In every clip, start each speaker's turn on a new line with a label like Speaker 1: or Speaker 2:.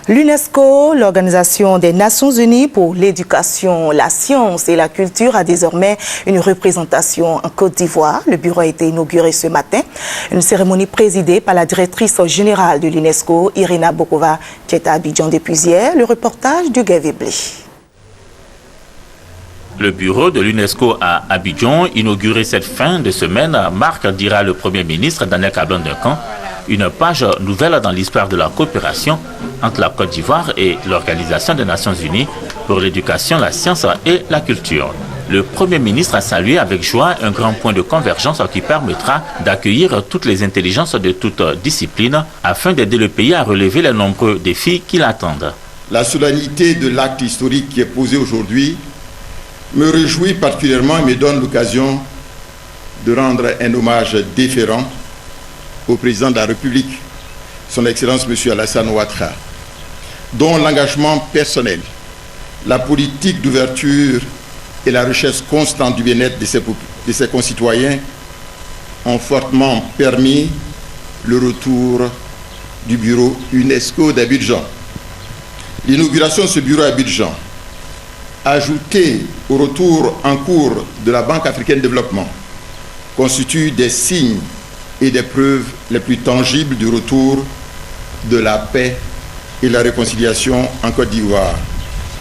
Speaker 1: L'UNESCO, l'Organisation des Nations Unies pour l'éducation, la science et la culture, a désormais une représentation en Côte d'Ivoire. Le bureau a été inauguré ce matin. Une cérémonie présidée par la directrice générale de l'UNESCO, Irina Bokova, qui est à Abidjan depuis hier. Le reportage du Guy Vibli.
Speaker 2: Le bureau de l'UNESCO à Abidjan, inauguré cette fin de semaine, marque, dira le Premier ministre Daniel Kablan-Duncan, une page nouvelle dans l'histoire de la coopération entre la Côte d'Ivoire et l'Organisation des Nations Unies pour l'éducation, la science et la culture. Le Premier ministre a salué avec joie un grand point de convergence qui permettra d'accueillir toutes les intelligences de toutes disciplines afin d'aider le pays à relever les nombreux défis qui l'attendent.
Speaker 3: La solennité de l'acte historique qui est posé aujourd'hui me réjouit particulièrement et me donne l'occasion de rendre un hommage déférent au président de la République, son Excellence M. Alassane Ouattara, dont l'engagement personnel, la politique d'ouverture et la recherche constante du bien-être de ses concitoyens ont fortement permis le retour du bureau UNESCO d'Abidjan. L'inauguration de ce bureau à Abidjan, ajoutée au retour en cours de la Banque africaine de développement, constitue des signes et des preuves les plus tangibles du retour de la paix et la réconciliation en Côte d'Ivoire.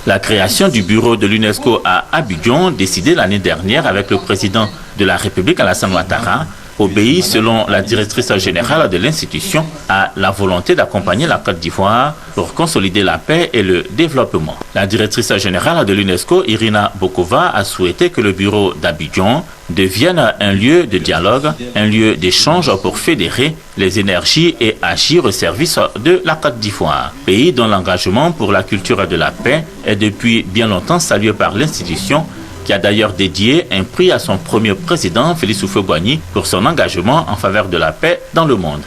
Speaker 2: La création du bureau de l'UNESCO à Abidjan, décidée l'année dernière avec le président de la République Alassane Ouattara, obéit, selon la directrice générale de l'institution, à la volonté d'accompagner la Côte d'Ivoire pour consolider la paix et le développement. La directrice générale de l'UNESCO, Irina Bokova, a souhaité que le bureau d'Abidjan devienne un lieu de dialogue, un lieu d'échange pour fédérer les énergies et agir au service de la Côte d'Ivoire, pays dont l'engagement pour la culture de la paix est depuis bien longtemps salué par l'institution, qui a d'ailleurs dédié un prix à son premier président, Félix Houphouët-Boigny, pour son engagement en faveur de la paix dans le monde.